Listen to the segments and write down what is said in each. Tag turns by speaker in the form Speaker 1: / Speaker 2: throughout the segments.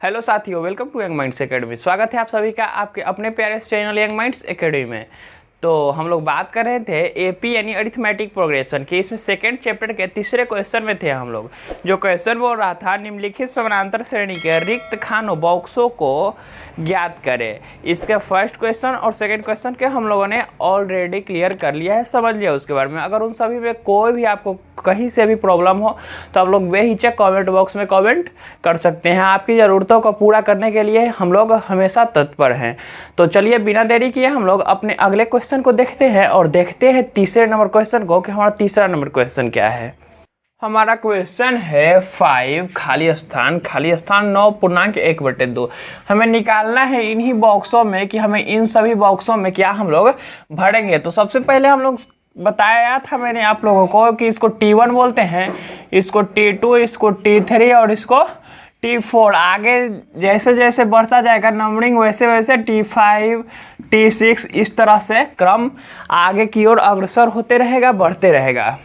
Speaker 1: Hello साथियों, welcome to young minds academy. स्वागत है आप सभी का आपके अपने प्यारे चैनल यंग माइंड्स एकेडमी में। तो हम लोग बात कर रहे थे एपी यानी अरिथमेटिक प्रोग्रेशन की। इसमें सेकेंड चैप्टर के तीसरे क्वेश्चन में थे हम लोग। जो क्वेश्चन बोल रहा था निम्नलिखित समानांतर श्रेणी के रिक्त खानों बॉक्सों को ज्ञात करें। इसके फर्स्ट क्वेश्चन और सेकंड क्वेश्चन के हम लोगों ने ऑलरेडी क्लियर कर लिया है, समझ लिया उसके बारे में। अगर उन सभी में कोई भी आपको कहीं से भी प्रॉब्लम हो तो आप लोग बेहिचक कमेंट बॉक्स में कमेंट कर सकते हैं। आपकी ज़रूरतों को पूरा करने के लिए हम लोग हमेशा तत्पर हैं। तो चलिए बिना देरी किए हम लोग अपने अगले क्वेश्चन को देखते हैं और देखते हैं तीसरे नंबर क्वेश्चन को कि हमारा तीसरा नंबर क्वेश्चन क्या है। हमारा क्वेश्चन है 5 खाली स्थान 9.1/2। हमें निकालना है इन्हीं बॉक्सों में कि हमें इन सभी बॉक्सों में क्या हम लोग भरेंगे। तो सबसे पहले हम लोग बताया था मैंने आप लोगों को कि इसको T1 बोलते हैं, इसको T2, इसको T3 और इसको T4। आगे जैसे जैसे बढ़ता जाएगा नंबरिंग वैसे वैसे T5, T6 इस तरह से क्रम आगे की ओर अग्रसर होते रहेगा, बढ़ते रहेगा।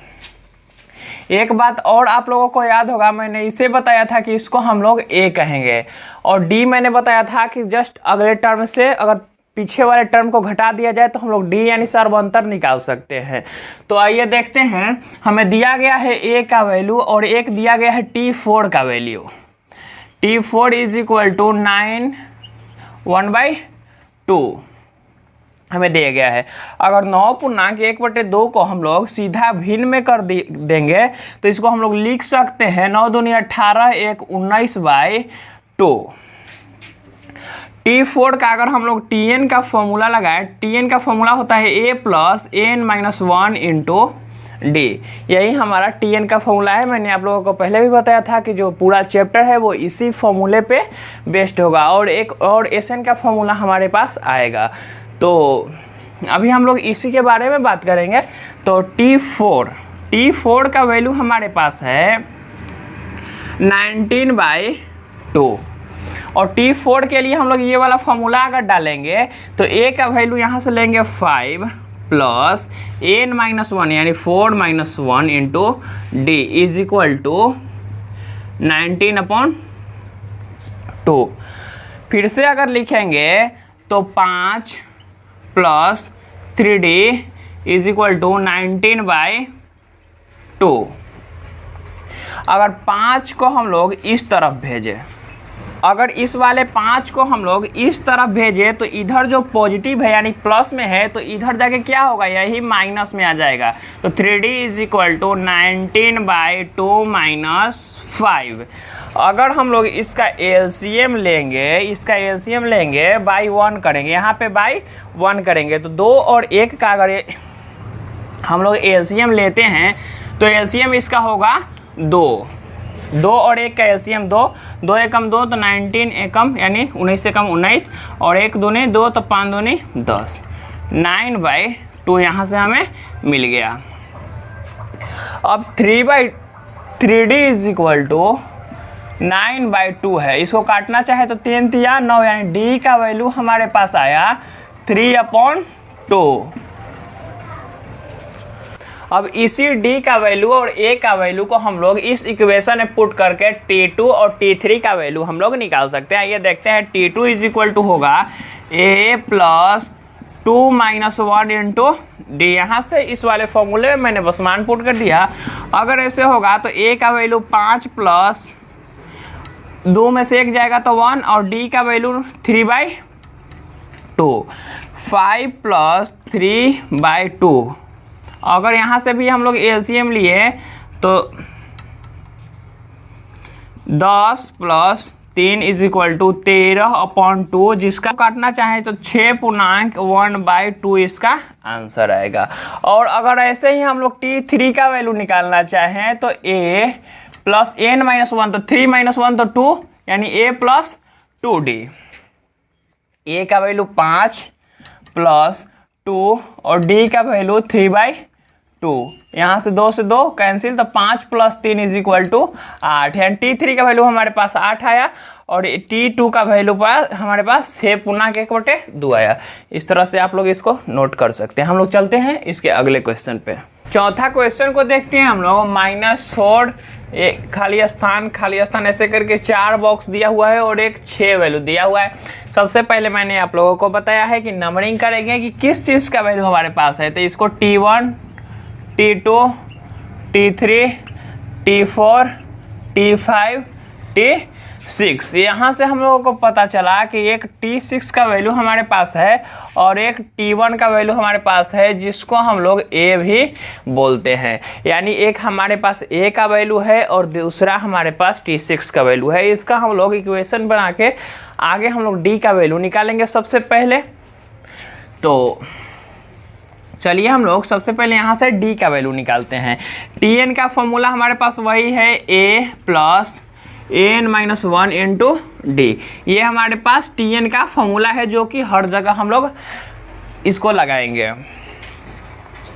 Speaker 1: एक बात और आप लोगों को याद होगा, मैंने इसे बताया था कि इसको हम लोग A कहेंगे और D मैंने बताया था कि जस्ट अगले टर्म से अगर पीछे वाले टर्म को घटा दिया जाए तो हम लोग D यानी सर्वांतर निकाल सकते हैं। तो आइए देखते हैं, हमें दिया गया है A का वैल्यू और एक दिया गया है T4 का value. T4 is equal to 9 1/2 हमें दिया गया है। अगर 9.1/2 को हम लोग सीधा भिन्न में कर देंगे तो इसको हम लोग लिख सकते हैं 9 दूनी 18 1 19/2। T4 का अगर हम लोग Tn का फॉर्मूला लगाएं, Tn का फॉर्मूला होता है A + n-1 इंटू डी। यही हमारा Tn का फॉर्मूला है। मैंने आप लोगों को पहले भी बताया था कि जो पूरा चैप्टर है वो इसी फॉर्मूले पे बेस्ड होगा और एक और Sn का फॉर्मूला हमारे पास आएगा। तो अभी हम लोग इसी के बारे में बात करेंगे। तो T4 का वैल्यू हमारे पास है 19/2 और T4 के लिए हम लोग ये वाला फॉर्मूला अगर डालेंगे तो A का वैल्यू यहाँ से लेंगे 5 प्लस n-1 यानी 4-1 into D is equal to 19/2। फिर से अगर लिखेंगे तो 5 plus 3d is equal to 19/2। अगर 5 को हम लोग इस तरफ भेजें, अगर इस वाले 5 को हम लोग इस तरफ भेजें तो इधर जो पॉजिटिव है यानी प्लस में है तो इधर जाके क्या होगा, यही माइनस में आ जाएगा। तो 3d इज इक्वल टू 19/2 - 5। अगर हम लोग इसका एलसीएम लेंगे बाई 1 करेंगे, यहाँ पे बाई 1 करेंगे तो 2 और 1 का अगर हम लोग एलसीएम लेते हैं तो एलसीएम इसका होगा 2 और 1 का एलसीएम 2 एकम 2 तो 19 एकम यानी 19 एकम 19 और 1 दूनी 2 तो 5 दूनी 10 9/2 यहाँ से हमें मिल गया। अब 3/3d इज इक्वल टू 9/2 है। इसको काटना चाहे तो 3 तिया 9 यानी d का वैल्यू हमारे पास आया 3/2। अब इसी D का वैल्यू और A का वैल्यू को हम लोग इस इक्वेशन में पुट करके T2 और T3 का वैल्यू हम लोग निकाल सकते हैं। ये देखते हैं T2 इज इक्वल टू होगा A + 2-1 इंटू डी। यहाँ से इस वाले फॉर्मूले में मैंने बस मान पुट कर दिया। अगर ऐसे होगा तो A का वैल्यू 5 प्लस 2 में से 1 जाएगा तो 1 और D का वैल्यू 3/2 5 प्लस 3/2। अगर यहाँ से भी हम लोग एलसीएम लिए तो 10 प्लस 3 इज इक्वल टू 13/2। जिसका काटना चाहे तो 6.1/2 इसका आंसर आएगा। और अगर ऐसे ही हम लोग T3 का वैल्यू निकालना चाहें तो A + n-1 तो 3-1 तो 2 यानी A + 2d। A का वैल्यू 5 प्लस 2 और D का वैल्यू 3/2। यहाँ से 2 से 2 कैंसिल तो 5 प्लस 3 इज इक्वल टू 8 यानी T3 का वैल्यू हमारे पास 8 आया और T2 का वैल्यू हमारे पास 6.1/2 आया। इस तरह से आप लोग इसको नोट कर सकते हैं। हम लोग चलते हैं इसके अगले क्वेश्चन पे। चौथा क्वेश्चन को देखते हैं हम लोग। -4 एक खाली स्थान ऐसे करके 4 बॉक्स दिया हुआ है और एक 6 वैल्यू दिया हुआ है। सबसे पहले मैंने आप लोगों को बताया है कि नंबरिंग करेंगे कि किस चीज़ का वैल्यू हमारे पास है। तो इसको T1, T2, T3, T4, T5, T6, यहाँ से हम लोगों को पता चला कि एक T6 का वैल्यू हमारे पास है और एक T1 का वैल्यू हमारे पास है, जिसको हम लोग A भी बोलते हैं। यानी एक हमारे पास A का वैल्यू है और दूसरा हमारे पास T6 का वैल्यू है। इसका हम लोग इक्वेशन बना के आगे हम लोग D का वैल्यू निकालेंगे सबसे पहले। तो चलिए हम लोग सबसे पहले यहाँ से D का वैल्यू निकालते हैं। Tn का फॉर्मूला हमारे पास वही है A plus an-1 into D. ये हमारे पास Tn का फॉर्मूला है जो कि हर जगह हम लोग इसको लगाएंगे।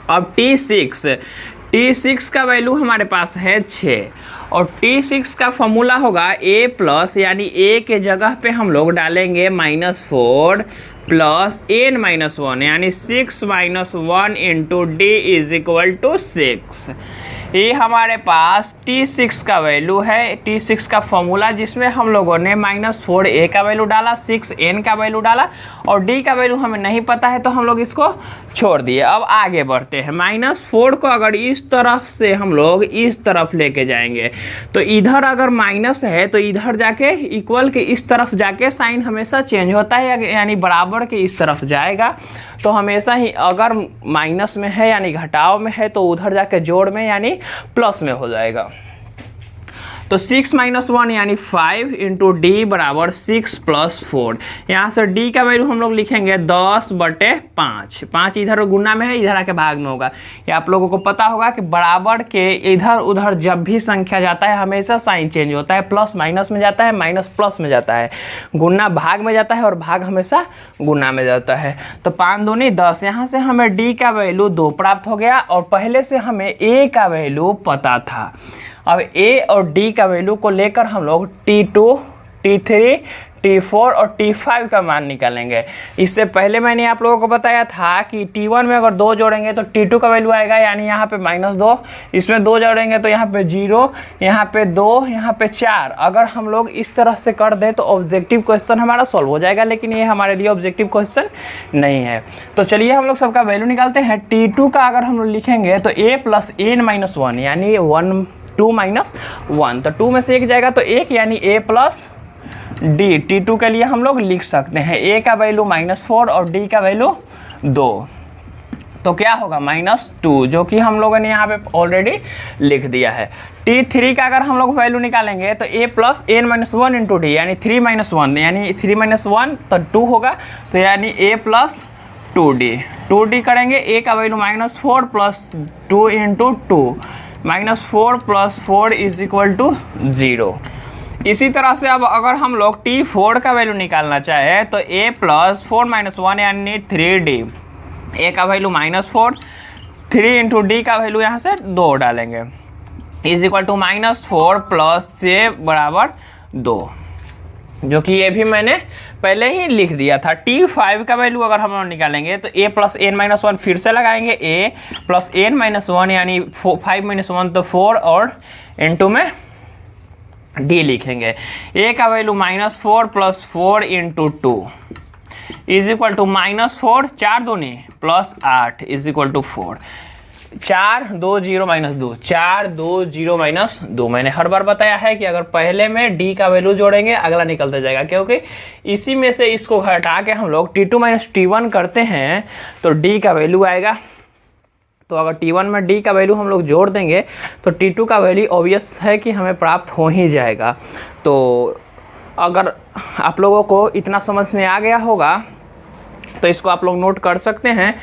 Speaker 1: अब T6 का वैल्यू हमारे पास है 6 और T6 का फॉर्मूला होगा A प्लस, यानी A के जगह पे हम लोग डालेंगे -4 प्लस n-1 यानी 6 - 1 into D is equal to 6। ये हमारे पास T6 का वैल्यू है, T6 का फॉर्मूला, जिसमें हम लोगों ने -4 A का वैल्यू डाला, 6 n का वैल्यू डाला और D का वैल्यू हमें नहीं पता है तो हम लोग इसको छोड़ दिए। अब आगे बढ़ते हैं। -4 को अगर इस तरफ से हम लोग इस तरफ लेके जाएंगे तो इधर अगर माइनस है तो इधर जाके इक्वल के इस तरफ जाके साइन हमेशा चेंज होता है, यानी बराबर के इस तरफ जाएगा। तो हमेशा ही अगर माइनस में है यानी घटाव में है तो उधर जाके जोड़ में यानी प्लस में हो जाएगा। तो 6 - 1 यानी 5 इंटू डी बराबर 6 + 4। यहाँ से डी का वैल्यू हम लोग लिखेंगे 10/5। 5 इधर गुना में है, इधर आके भाग में होगा। ये आप लोगों को पता होगा कि बराबर के इधर उधर जब भी संख्या जाता है हमेशा साइन चेंज होता है। प्लस माइनस में जाता है, माइनस प्लस में जाता है, गुना भाग में जाता है और भाग हमेशा गुना में जाता है। तो 5 दूनी 10। यहाँ से हमें डी का वैल्यू 2 प्राप्त हो गया और पहले से हमें ए का वैल्यू पता था। अब A और D का वैल्यू को लेकर हम लोग T2, T3, T4 और T5 का मान निकालेंगे। इससे पहले मैंने आप लोगों को बताया था कि T1 में अगर 2 जोड़ेंगे तो T2 का वैल्यू आएगा, यानी यहाँ पे -2, इसमें 2 जोड़ेंगे तो यहाँ पे 0, यहाँ पे 2, यहाँ पे 4। अगर हम लोग इस तरह से कर दें तो ऑब्जेक्टिव क्वेश्चन हमारा सॉल्व हो जाएगा, लेकिन ये हमारे लिए ऑब्जेक्टिव क्वेश्चन नहीं है। तो चलिए हम लोग सबका वैल्यू निकालते हैं। T2 का अगर हम लोग लिखेंगे तो A + n-1 यानी 2 - 1, तो 2 में से 1 जाएगा तो 1 यानी A + D। T2 के लिए हम लोग लिख सकते हैं A का वैल्यू -4 और D का वैल्यू 2, तो क्या होगा -2, जो कि हम लोगों ने यहाँ पे ऑलरेडी लिख दिया है। T3 का अगर हम लोग वैल्यू निकालेंगे तो A + n-1 इंटू डी यानी 3 - 1 यानी 3 - 1 तो 2 होगा, तो यानी A + 2D करेंगे। A का value -4 + 2 into 2 -4 + 4 is equal to 0। इसी तरह से अब अगर हम लोग T4 का वैल्यू निकालना चाहें तो A + 4 - 1 यानी 3D। A का वैल्यू -4, 3 इंटू डी का वैल्यू यहाँ से 2 डालेंगे इज इक्वल टू -4 + 6 बराबर 2, जो कि ये भी मैंने पहले ही लिख दिया था। T5 का वैल्यू अगर हम लोग निकालेंगे तो A + n-1 फिर से लगाएंगे, A + n-1 यानी 5 - 1 तो 4 और इंटू में D लिखेंगे। A का value -4 + 4 into 2 is equal to -4, 4 दूनी + 8 इज इक्वल टू 4। 4 2 0 -2, 4 2 0 -2। मैंने हर बार बताया है कि अगर पहले में D का वैल्यू जोड़ेंगे अगला निकलता जाएगा, क्योंकि इसी में से इसको हटा के हम लोग T2 - T1 करते हैं तो D का वैल्यू आएगा। तो अगर T1 में D का वैल्यू हम लोग जोड़ देंगे तो T2 का वैल्यू ऑब्वियस है कि हमें प्राप्त हो ही जाएगा। तो अगर आप लोगों को इतना समझ में आ गया होगा तो इसको आप लोग नोट कर सकते हैं।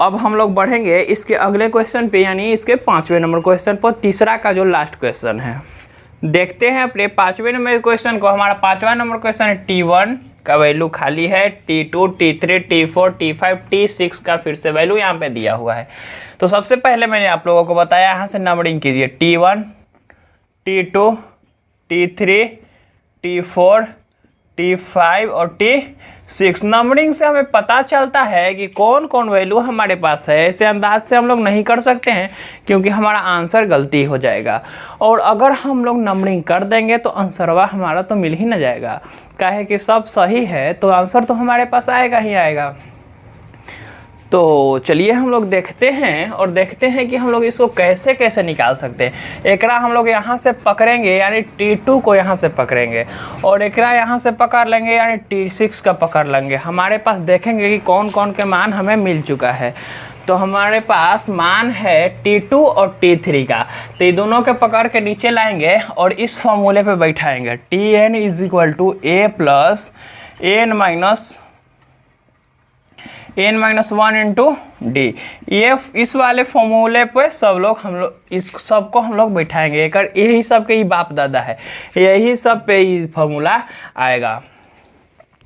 Speaker 1: अब हम लोग बढ़ेंगे इसके अगले क्वेश्चन पे, यानी इसके 5वें नंबर क्वेश्चन पर, तीसरा का जो लास्ट क्वेश्चन है। देखते हैं अपने 5वें नंबर क्वेश्चन को। हमारा 5वां नंबर क्वेश्चन है T1 का वैल्यू खाली है, T2, T3, T4, T5, T6 का फिर से वैल्यू यहाँ पे दिया हुआ है। तो सबसे पहले मैंने आप लोगों को बताया यहाँ से नंबरिंग कीजिए। T1, T2, T3, T4, T5 और T6 6 नंबरिंग से हमें पता चलता है कि कौन कौन वैल्यू हमारे पास है। ऐसे अंदाज से हम लोग नहीं कर सकते हैं क्योंकि हमारा आंसर गलती हो जाएगा। और अगर हम लोग नंबरिंग कर देंगे तो आंसरवा हमारा तो मिल ही ना जाएगा, काहे कि सब सही है तो आंसर तो हमारे पास आएगा ही आएगा। तो चलिए हम लोग देखते हैं और देखते हैं कि हम लोग इसको कैसे कैसे निकाल सकते हैं। एकरा हम लोग यहाँ से पकड़ेंगे यानी T2 को यहाँ से पकड़ेंगे और एकरा यहाँ से पकड़ लेंगे यानी T6 का पकड़ लेंगे। हमारे पास देखेंगे कि कौन कौन के मान हमें मिल चुका है। तो हमारे पास मान है T2 और T3 का, तो ये दोनों के पकड़ के नीचे लाएंगे और इस फॉर्मूले पे बैठाएंगे। Tn = a plus n-1 into D. ये इस वाले फॉर्मूले पे हम लोग इस सबको हम लोग बैठाएंगे। यही सब के ही बाप दादा है, यही सब पे ही फॉर्मूला आएगा।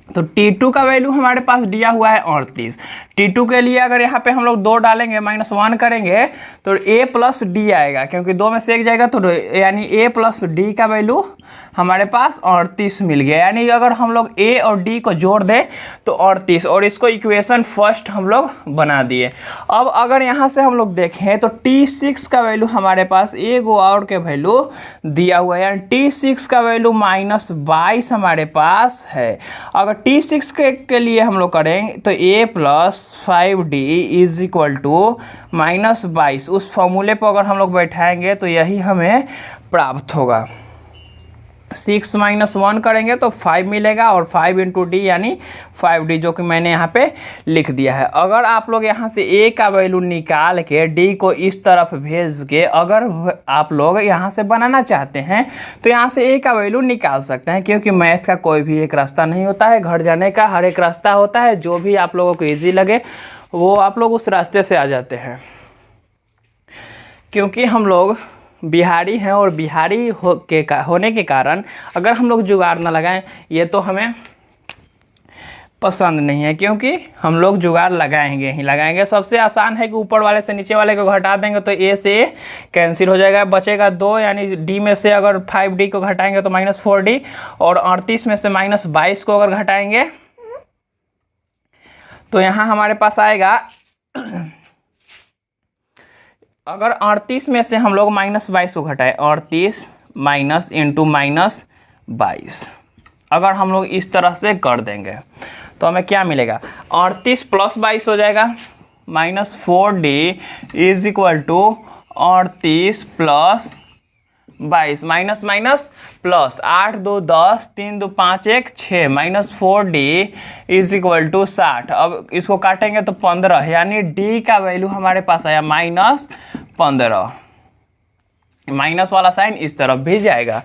Speaker 1: तो T2 का वैल्यू हमारे पास दिया हुआ है 38। T2 के लिए अगर यहाँ पे हम लोग 2 डालेंगे -1 करेंगे तो a प्लस डी आएगा, क्योंकि 2 में से एक जाएगा तो यानी a प्लस डी का वैल्यू हमारे पास 38 मिल गया। यानी अगर हम लोग a और d को जोड़ दें तो 38, और इसको इक्वेशन फर्स्ट हम लोग बना दिए। अब अगर यहाँ से हम लोग देखें तो T6 का वैल्यू हमारे पास एगो और के वैल्यू दिया हुआ है, यानी T6 का वैल्यू -22 हमारे पास है। अगर T6 के लिए हम लोग करेंगे तो a प्लस 5d = -22, उस फॉर्मूले पर अगर हम लोग बैठाएंगे तो यही हमें प्राप्त होगा। 6 - 1 करेंगे तो 5 मिलेगा और 5 × d यानी 5d, जो कि मैंने यहाँ पे लिख दिया है। अगर आप लोग यहाँ से a का वैल्यू निकाल के d को इस तरफ भेज के अगर आप लोग यहाँ से बनाना चाहते हैं तो यहाँ से a का वैल्यू निकाल सकते हैं, क्योंकि मैथ का कोई भी एक रास्ता नहीं होता है, घर जाने का हर एक रास्ता होता है। जो भी आप लोगों को ईजी लगे वो आप लोग उस रास्ते से आ जाते हैं। क्योंकि हम लोग बिहारी हैं और बिहारी होने के कारण अगर हम लोग जुगाड़ ना लगाएं ये तो हमें पसंद नहीं है, क्योंकि हम लोग जुगाड़ लगाएंगे। सबसे आसान है कि ऊपर वाले से नीचे वाले को घटा देंगे तो a से a कैंसिल हो जाएगा, बचेगा 2, यानी d में से अगर 5d को घटाएंगे तो -4d, और 38 में से -22 को अगर घटाएंगे तो यहाँ हमारे पास आएगा, अगर 38 में से हम लोग -22 को घटाएं, 38 माइनस इंटू -22 अगर हम लोग इस तरह से कर देंगे तो हमें क्या मिलेगा, 38 + 22 हो जाएगा, -4d = 38 + 22, minus minus plus, 8 2 10, 3 2 5 1 6, -4d = 60। अब इसको काटेंगे तो 15, यानी d का वैल्यू हमारे पास आया -15। माइनस वाला साइन इस तरफ भी जाएगा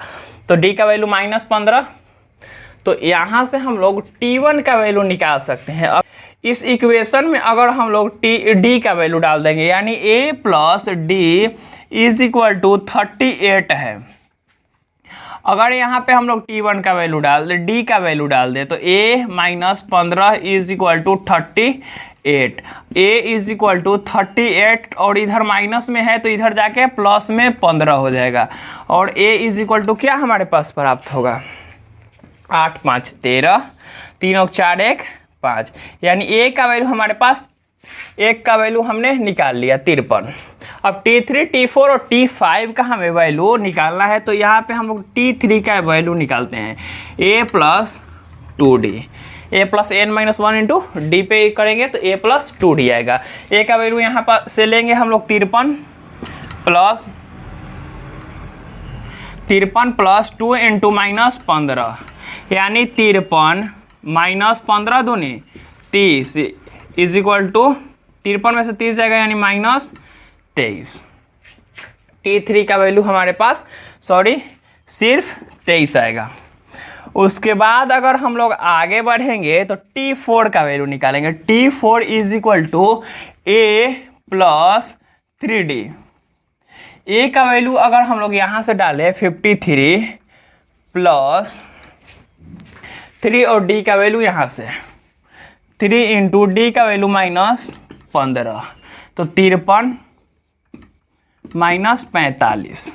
Speaker 1: तो d का वैल्यू -15। तो यहाँ से हम लोग T1 का वैल्यू निकाल सकते हैं। अब इस इक्वेशन में अगर हम लोग d का वैल्यू डाल देंगे, यानी a + d = 38 है। अगर यहाँ पे हम लोग T1 का वैल्यू डाल दे, d का वैल्यू डाल दे तो a - 15 = 38, a = 38, और इधर माइनस में है तो इधर जाके प्लस में 15 हो जाएगा, और a = क्या हमारे पास प्राप्त होगा, 8 5 13, 3 और 4 1 5, यानी a का वैल्यू हमारे पास, एक का वैल्यू हमने निकाल लिया 53। अब T3, T4 और T5 का हमें वैल्यू निकालना है, तो यहाँ पे हम लोग T3 का वैल्यू निकालते हैं, a + 2d, a + n-1 into d पे करेंगे तो a + 2d आएगा। a का वैल्यू यहाँ पर से लेंगे हम लोग 53 + 2 इंटू -15, यानी 53 - 15 दूनी 30 = 53 में से 30 जाएगा यानी -23। T3 का वैल्यू हमारे पास सिर्फ 23 आएगा। उसके बाद अगर हम लोग आगे बढ़ेंगे तो T4 का वैल्यू निकालेंगे, T4 = a + 3d। a का वैल्यू अगर हम लोग यहाँ से डालें 53 + 3 और d का वैल्यू यहाँ से 3 इंटू d का वैल्यू -15, तो 53 - 45।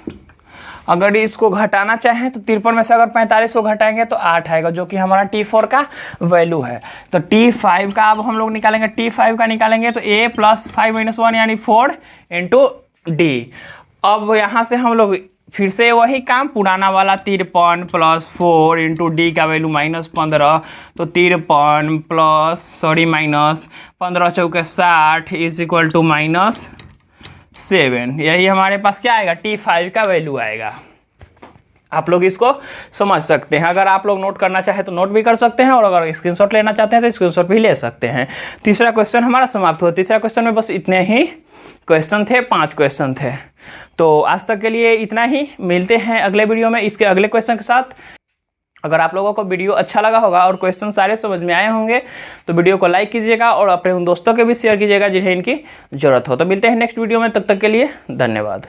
Speaker 1: अगर इसको घटाना चाहें तो 53 में से अगर 45 को घटाएंगे तो 8 आएगा, जो कि हमारा T4 का वैल्यू है। तो T5 का अब हम लोग निकालेंगे, T5 का निकालेंगे तो A + 5 - 1 यानी 4 × D। अब यहाँ से हम लोग फिर से वही काम, पुराना वाला 53 + 4 × D का वैल्यू -15, तो 53 प्लस 15 चौके 60 = -7। यही हमारे पास क्या आएगा, T5 का वैल्यू आएगा। आप लोग इसको समझ सकते हैं। अगर आप लोग नोट करना चाहें तो नोट भी कर सकते हैं, और अगर स्क्रीनशॉट लेना चाहते हैं तो स्क्रीनशॉट भी ले सकते हैं। तीसरा क्वेश्चन हमारा समाप्त हुआ। तीसरा क्वेश्चन में बस इतने ही क्वेश्चन थे, 5 क्वेश्चन थे। तो आज तक के लिए इतना ही, मिलते हैं अगले वीडियो में इसके अगले क्वेश्चन के साथ। अगर आप लोगों को वीडियो अच्छा लगा होगा और क्वेश्चन सारे समझ में आए होंगे तो वीडियो को लाइक कीजिएगा और अपने उन दोस्तों के भी शेयर कीजिएगा जिन्हें इनकी ज़रूरत हो। तो मिलते हैं नेक्स्ट वीडियो में, तब तक के लिए धन्यवाद।